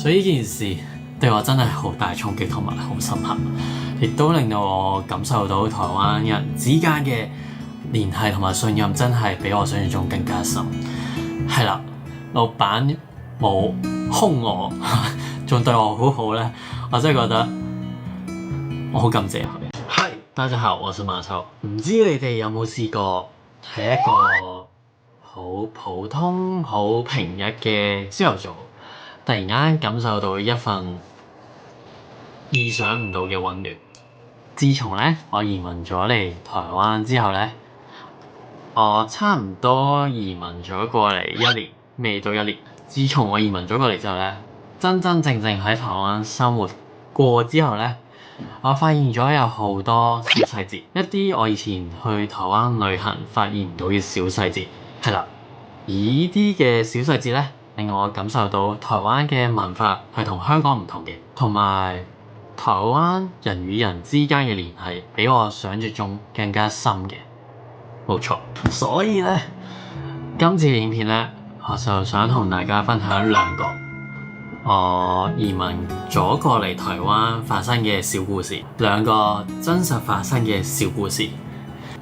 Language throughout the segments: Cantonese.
所以呢件事對我真係好大衝擊同埋好深刻，亦都令到我感受到台灣人之間嘅聯繫同埋信任真係比我想象中更加深。係啦，老闆冇兇我，仲對我好好咧，我真係覺得我好感謝佢。係，大家好，我是馬修。唔知你哋有冇試過喺一個好普通、好平日嘅朝頭早，突然間感受到一份意想唔到嘅溫暖。自從咧我移民咗嚟台灣之後咧，我差唔多移民咗過嚟1年，未到1年。自從我移民咗過嚟之後咧，真真正正喺台灣生活過之後咧，我發現咗有好多小細節，一啲我以前去台灣旅行發現唔到嘅小細節。係啦，而呢啲嘅小細節咧，令我感受到台灣嘅文化係同香港唔同嘅，同埋台灣人與人之間嘅聯繫比我想象中更加深嘅。冇錯，所以咧，今次影片咧，我就想同大家分享2個我移民咗過嚟台灣發生嘅小故事，2個真實發生嘅小故事。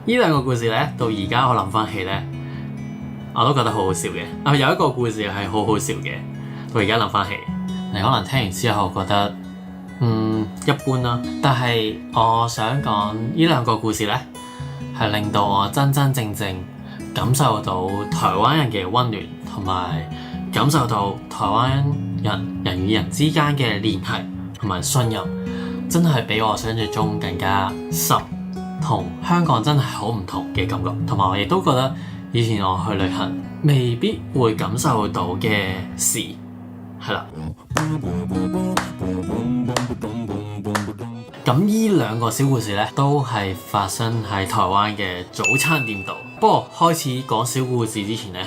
呢2個故事咧，到而家我諗翻起咧，我都覺得好好笑嘅。有一個故事係好好笑嘅，到而家諗翻起，你可能聽完之後覺得一般啦。但係我想講呢2個故事咧，係令到我真真正正感受到台灣人嘅溫暖，同埋感受到台灣人與人之間嘅聯繫同埋信任，真係比我想象中更加深，同香港真係好唔同嘅感覺。同埋我亦都覺得以前我去旅行未必會感受到嘅事，係啦。咁呢2個小故事咧，都係發生喺台灣嘅早餐店度。不過開始講小故事之前咧，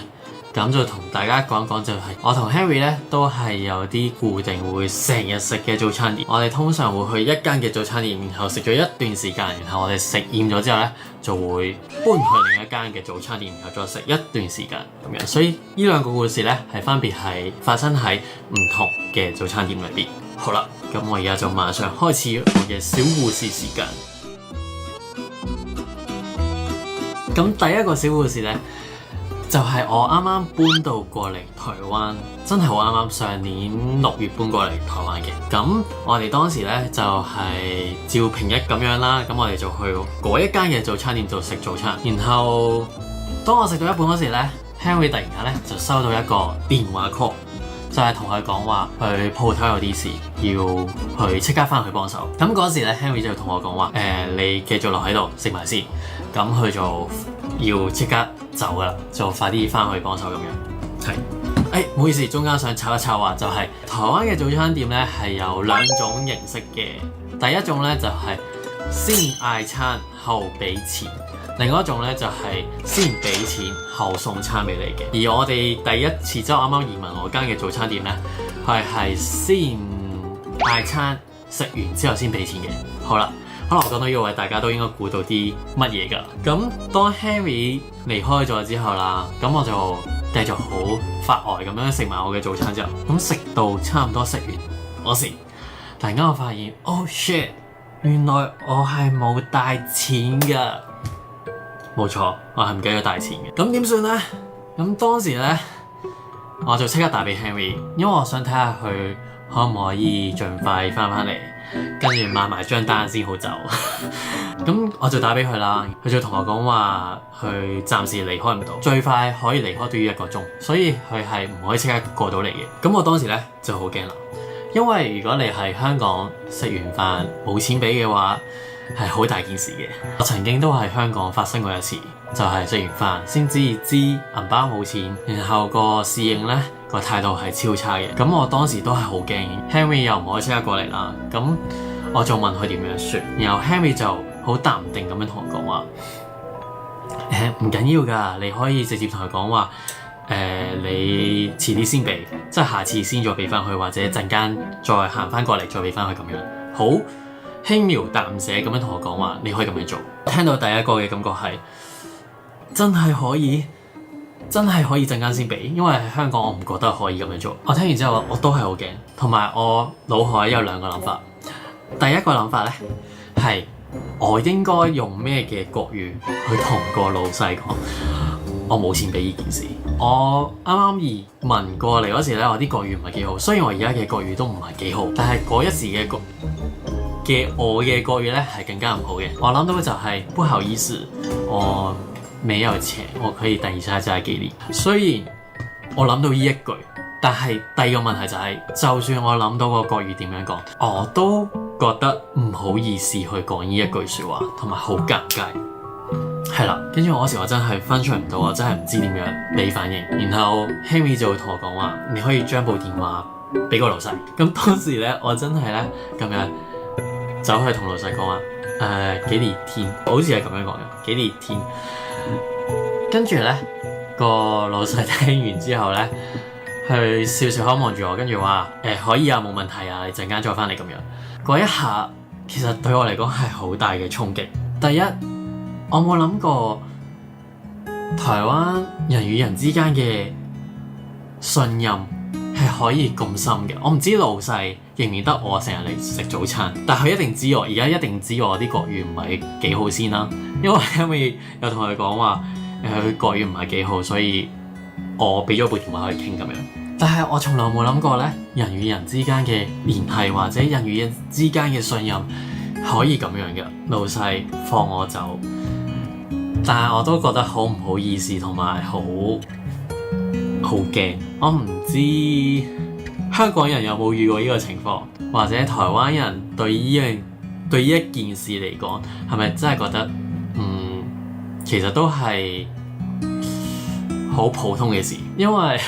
咁就同大家講一講，就係我同 Henry 咧都係有啲固定會成日食嘅早餐店。我哋通常會去一間嘅早餐店，然後食咗一段時間，然後我哋食厭咗之後咧，就會搬去另一間嘅早餐店，然後再食一段時間咁樣。所以呢2個故事咧，係分別係發生喺唔同嘅早餐店裏邊。好啦，咁我而家就馬上開始我嘅小故事時間。咁第一個小故事咧，就係我啱啱搬到過嚟台灣，真係好啱啱上年6月搬過嚟台灣嘅。咁我哋當時咧就係照平日咁樣啦，咁我哋就去嗰一間嘅早餐店度食早餐。然後當我食到一半嗰時咧，Henry 突然間咧就收到一個電話 call， 就係同佢講話佢鋪頭有啲事，要去即刻翻去幫手。咁嗰時咧 Henry 就同我講話，你繼續留喺度食埋先。咁佢就要即刻走噶啦，就快啲翻去幫手咁樣。係，唔好意思，中間想插一插話，就係台灣嘅早餐店咧係有2種形式嘅。第一種咧就係先嗌餐後俾錢，另外一種咧就係先俾錢後送餐俾你嘅。而我哋第一次即係啱啱移民我間嘅早餐店咧，佢係先嗌餐食完之後先俾錢嘅。好啦。可能我講到呢個位，大家都應該估到啲乜嘢㗎。咁當 Henry 離開咗之後啦，咁我就繼續好發呆咁樣食埋我嘅早餐之後，咁食到差唔多食完嗰時，突然間我發現 ，oh shit， 原來我係冇帶錢㗎。冇錯，我係唔記得帶錢嘅。咁點算咧？咁當時咧，我就即刻打俾 Henry， 因為我想睇下佢可唔可以盡快翻返嚟。跟住買埋張單先好走，咁我就打俾佢啦。佢就同我講話，佢暫時離開唔到，最快可以離開都要1個鐘，所以佢係唔可以即刻過到嚟嘅。咁我當時咧就好驚啦，因為如果你喺香港食完飯冇錢俾嘅話，係好大件事嘅。我曾經都喺香港發生過一次，就係食完飯先知銀包冇錢，然後個侍應咧個態度係超差嘅。咁我當時都係好驚 ，Henry 又唔可以即刻過嚟啦。咁我就問佢點樣算，然後 Henry 就好淡定咁樣同我講話，唔緊要㗎，你可以直接同佢講話，你遲啲先俾，即係下次先再俾翻佢，或者陣間再行翻過嚟再俾翻佢咁樣。好輕描淡寫咁樣同我講話，你可以咁樣做。聽到第一個嘅感覺係真係可以，真係可以陣間先俾，因為喺香港我唔覺得可以咁樣做。我聽完之後我都係好驚，同埋我腦海有兩個諗法。第一個諗法咧係我應該用咩嘅國語去同個老細講，我冇錢俾呢件事。我啱啱移民過嚟嗰時咧，我啲國語唔係幾好，雖然我而家嘅國語都唔係幾好，但係嗰一時嘅我嘅國語咧係更加唔好嘅。我諗到就係不好意思，我沒有錢，我可以等一下再給你。雖然我諗到呢一句，但係第二個問題就係，就算我諗到個國語點樣講，我都覺得唔好意思去講呢一句説話，同埋好尷尬。係啦，跟住我嗰時我真係分享唔到，我真係唔知點樣俾反應。然後 Henry 就會同我講話，你可以將部電話俾個老細。咁當時咧，我真係咧咁樣走去同老細講話，幾年天，好似係咁樣講嘅，幾年天。跟住咧個老細聽完之後咧，佢笑笑口望住我，跟住話可以啊，冇問題啊，你陣間再翻嚟咁樣。嗰一下其實對我嚟講係好大嘅衝擊。第一，我冇諗過台灣人與人之間嘅信任係可以咁深嘅。我唔知老細認唔認得我成日嚟食早餐，但佢一定知我而家一定知我啲國語唔係幾好先啦。因為有同佢講話佢國語唔係幾好，所以我俾咗部電話去傾咁樣。但係我從來冇諗過咧，人與人之間嘅聯繫或者人與人之間嘅信任可以咁樣嘅。老細放我走，但係我都覺得好唔好意思，同埋好驚。我唔知香港人有冇遇過呢個情況，或者台灣人對呢一件事嚟講，係咪真係覺得其實都係好普通嘅事？因為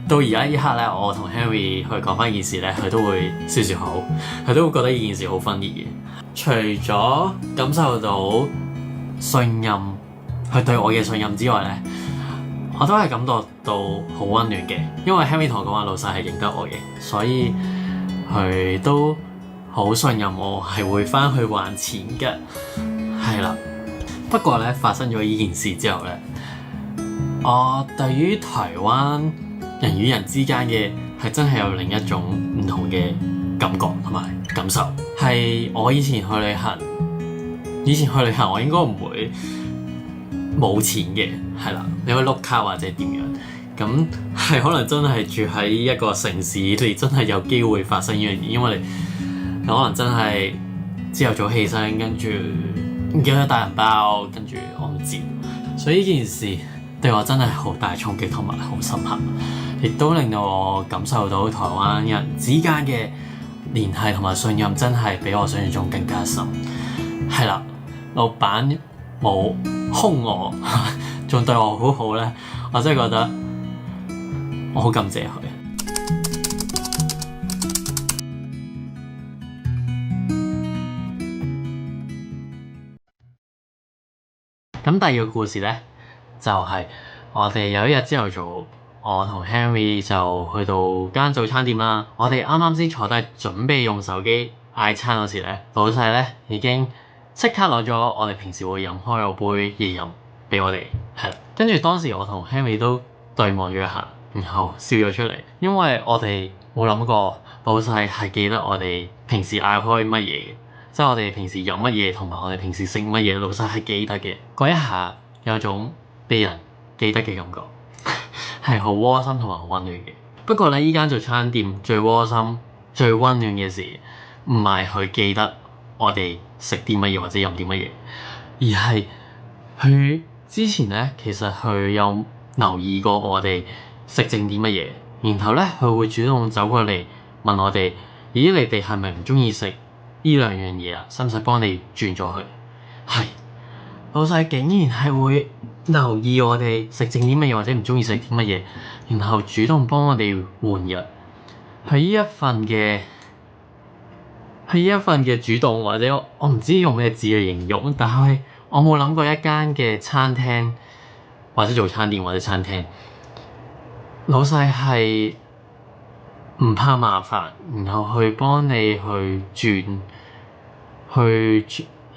到而家呢刻咧，我同 Henry 去講翻件事咧，佢都會笑笑口，佢都會覺得呢件事好分裂嘅。除咗感受到信任，佢對我嘅信任之外咧，我都係感覺到好溫暖嘅。因為 Henry 同我講話老細係認得我嘅，所以佢都好信任我係會翻去還錢嘅。係啦，不過咧發生咗呢件事之後咧，我對於台灣人與人之間嘅係真係有另一種唔同嘅感覺同埋感受。係我以前去旅行我應該唔會冇錢嘅，係啦，你可以碌卡或者點樣，咁係可能真係住喺一個城市，你真係有機會發生呢樣嘢，因為你可能真係朝頭早起身，跟住唔記得帶銀包，跟住我唔知，所以呢件事對我真係好大衝擊同埋好深刻，亦都令到我感受到台灣人之間嘅聯繫同埋信任真係比我想象中更加深。係啦，老闆冇兇我，仲對我好好咧，我真係覺得我好感謝佢。咁第二個故事咧，就係我哋有一日朝頭早，我同 Henry 就去到間早餐店啦。我哋啱啱先坐低準備用手機嗌餐嗰時咧，老細咧已經即刻攞咗我哋平時會飲開嗰杯嘢飲俾我哋，係啦。跟住當時我同 Henry 都對望咗一下，然後笑咗出嚟，因為我哋冇諗過老細係記得我哋平時嗌開乜嘢嘅，即係我哋平時飲乜嘢同埋我哋平時食乜嘢，老細係記得嘅。嗰一下有種被人記得嘅感覺，係好窩心同埋好溫暖嘅。不過咧，依間早餐店最窩心、最溫暖嘅事，唔係佢記得我哋食啲乜嘢或者飲啲乜嘢，而係佢之前咧，其實佢有留意過我哋食剩啲乜嘢，然後咧佢會主動走過嚟問我哋：咦，你哋係咪唔中意食呢兩樣嘢啊？使唔使幫你轉咗佢？係。老細竟然係會留意我哋食剩啲乜嘢或者唔中意食啲乜嘢，然後主動幫我哋換藥。係呢一份嘅主動，或者我唔知用咩字嚟形容，但係我冇諗過一間嘅餐廳或者早餐店或者餐廳，老細係唔怕麻煩，然後去幫你去轉，去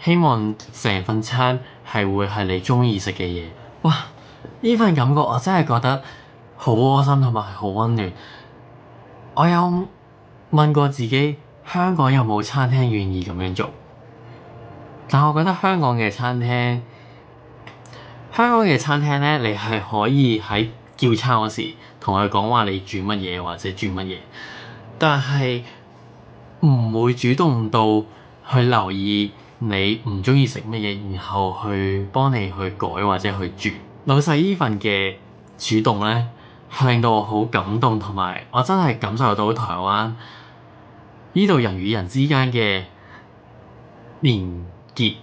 希望成份餐係會係你中意食嘅嘢。哇！呢份感覺我真係覺得好窩心同埋好溫暖。我有問過自己，香港有冇餐廳願意咁樣做？但我覺得香港嘅餐廳咧，你係可以喺叫餐嗰時同佢講話你煮乜嘢或者煮乜嘢，但係唔會主動到去留意你唔中意食乜嘢，然後去幫你去改或者去煮。老細呢份嘅主動咧，係令到我好感動，同埋我真係感受到台灣呢度人與人之間嘅連結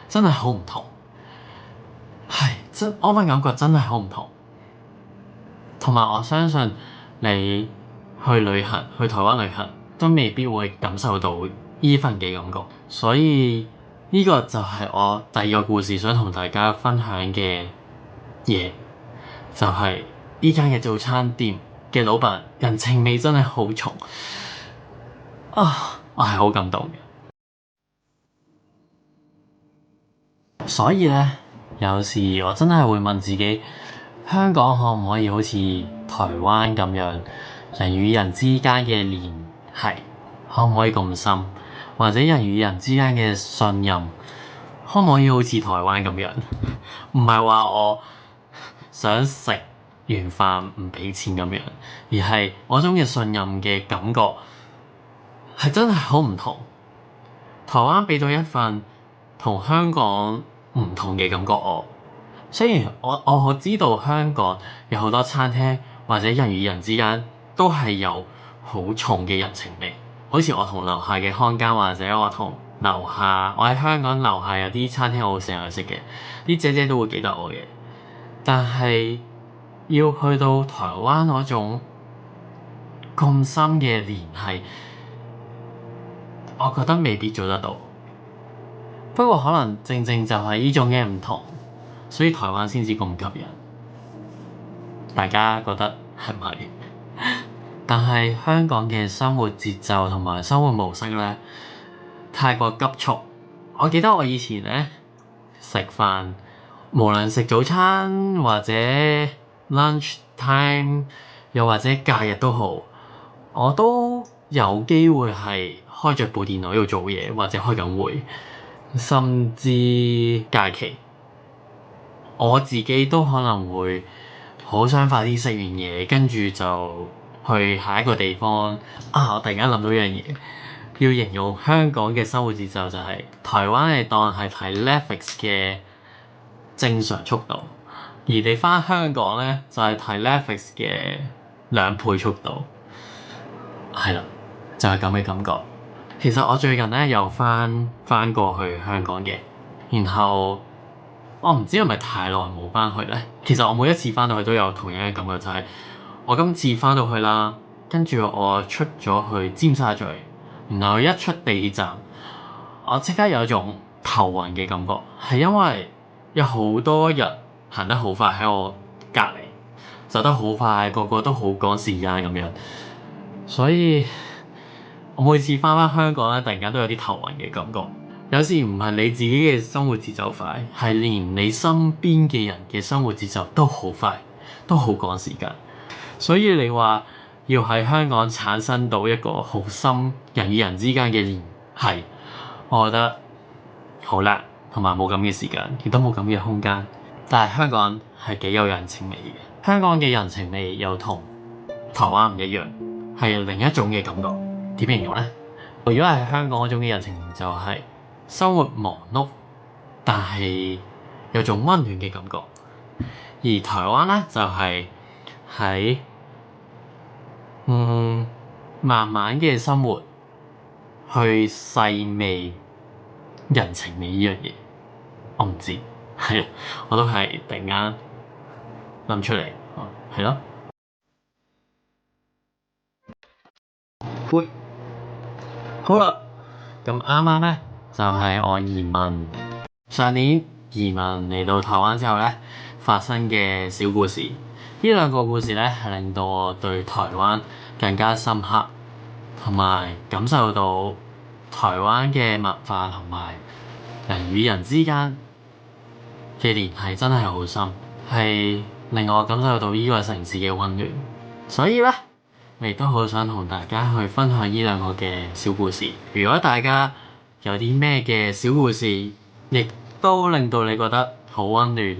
真係好唔同。我份感覺真係好唔同。同埋我相信你去旅行，去台灣旅行都未必會感受到呢份嘅感覺。所以呢個就係我第二個故事想同大家分享嘅嘢，就係呢間嘅早餐店嘅老闆人情味真係好重啊！我係好感動嘅。所以咧，有時我真係會問自己，香港可唔可以好似台灣咁樣，人與人之間嘅聯繫可唔可以咁深，或者人與人之間嘅信任可唔可以好似台灣咁樣？唔係話我想食完飯唔俾錢咁樣，而係嗰種嘅信任嘅感覺係真係好唔同。台灣俾到一份同香港唔同嘅感覺我。雖然我知道香港有好多餐廳或者人與人之間都係有好重嘅人情味，好似我同樓下嘅看更，或者我喺香港樓下有啲餐廳我會成日去食嘅，啲姐姐都會記得我嘅。但係要去到台灣嗰種咁深嘅聯繫，我覺得未必做得到。不過可能正正就係呢種嘅唔同，所以台灣先至咁吸引。大家覺得係咪？但係香港嘅生活節奏同埋生活模式咧，太過急促。我記得我以前咧食飯，無論食早餐或者 lunch time，又或者假日都好，我都有機會係開着部電腦喺度做嘢，或者開緊會，甚至假期，我自己都可能會好想快啲食完嘢，跟住就去下一個地方。我突然間諗到一樣嘢，要形容香港嘅生活節奏就係台灣你當係睇 Netflix 嘅正常速度，而你返香港咧就係睇 Netflix 嘅2倍速度。係啦，就係咁嘅感覺。其實我最近咧又翻過去香港嘅，然後我唔知係咪太耐冇翻去咧。其實我每一次翻到去都有同樣嘅感覺，就係我今次翻到去啦，跟住我出咗去尖沙咀，然後一出地鐵站，我即刻有一種頭暈嘅感覺，係因為有好多人行得好快喺我隔離，走得好快，個個都好趕時間咁樣，所以我每次翻香港咧，突然間都有啲頭暈嘅感覺。有時唔係你自己嘅生活節奏快，係連你身邊嘅人嘅生活節奏都好快，都好趕時間。所以你話要喺香港產生到一個好深人與人之間嘅聯繫，我覺得好難，同埋冇咁嘅時間，亦都冇咁嘅空間。但係香港係幾有人情味嘅，香港嘅人情味又同台灣唔一樣，係另一種嘅感覺。點形容咧？如果係香港嗰種嘅人情就係生活忙碌，但係有種溫暖嘅感覺；而台灣咧就係喺慢慢嘅生活去細味人情味呢樣嘢。我唔知，係我都係突然間諗出嚟，係咯。好啦，咁啱啱咧就係我上年移民嚟到台灣之後咧發生嘅小故事。呢兩個故事咧係令到我對台灣更加深刻，同埋感受到台灣嘅文化同埋人與人之間嘅聯繫真係好深。係令我感受到呢個城市嘅溫暖。所以咧，我亦都好想同大家去分享呢兩個嘅小故事。如果大家有啲咩嘅小故事，亦都令到你覺得好溫暖，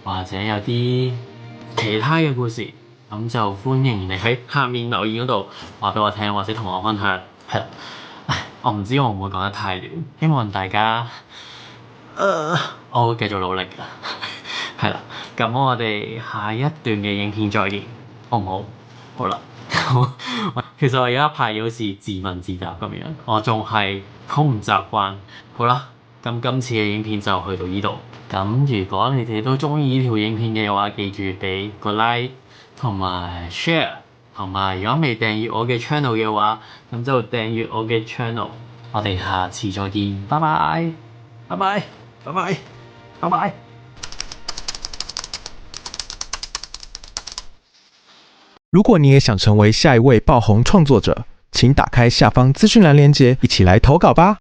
或者有啲其他嘅故事，咁就歡迎你喺下面留言嗰度話俾我聽，或者同我分享。係啦，我唔知我會唔會講得太亂，希望大家，我會繼續努力㗎。係啦，咁我哋下一段嘅影片再見，好唔好？好啦，其實我而家排好似自問自答咁樣，我仲係好唔習慣。好啦，咁今次嘅影片就去到呢度。咁如果你哋都中意呢條影片嘅話，記住俾個 like 同埋 share， 同埋如果未訂閱我嘅 channel 嘅話，咁就訂閱我嘅 channel。我哋下次再見，拜拜，拜拜，拜拜，拜拜。如果你也想成为下一位爆红创作者，请打开下方资讯栏链接，一起来投稿吧。